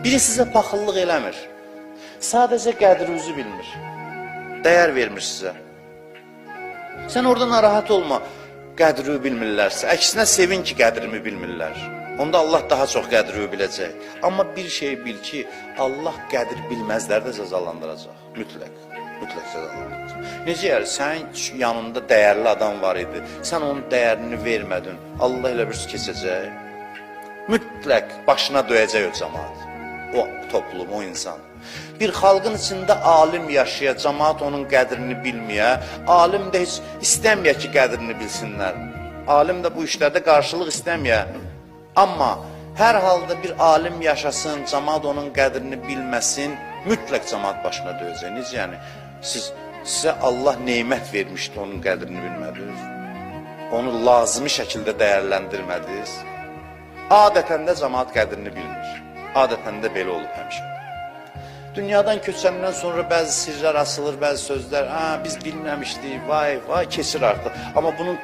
Biri sizə paxıllıq eləmir. Sadəcə qədrinizi bilmir. Dəyər vermir sizə. Sən orada narahat olma, qədrini bilmirlərsə. Əksinə sevin ki, qədrimi bilmirlər. Onda Allah daha çox qədrini biləcək. Amma bir şey bil ki, Allah qədir bilməzlər də cəzalandıracaq. Mütləq cəzalandıracaq. Necə yəni, sənin yanında dəyərli adam var idi. Sən onun dəyərini vermədin. Allah elə bir keçəcək. Mütləq başına döyəcək o cəmaat. O toplum, o insan. Bir xalqın içində alim yaşaya, cəmaat onun qədrini bilməyə, alim də heç istəməyə ki, qədrini bilsinlər. Alim də bu işlərdə qarşılıq istəməyə. Amma hər halda bir alim yaşasın, cəmaat onun qədrini bilməsin, mütləq cəmaat başına döyəcək. Necə yəni? Sizə Allah neymət vermişdi, onun qədrini bilmədiniz. Onu lazımi şəkildə dəyərləndirmədiniz. Adətən də cəmaat qədrini bilmir. Adətən də belə olub həmişə. Dünyadan köçəndən sonra bəzi sirlər asılır, bəzi sözlər, biz bilməmişdik, vay, keçir artıq. Amma bunun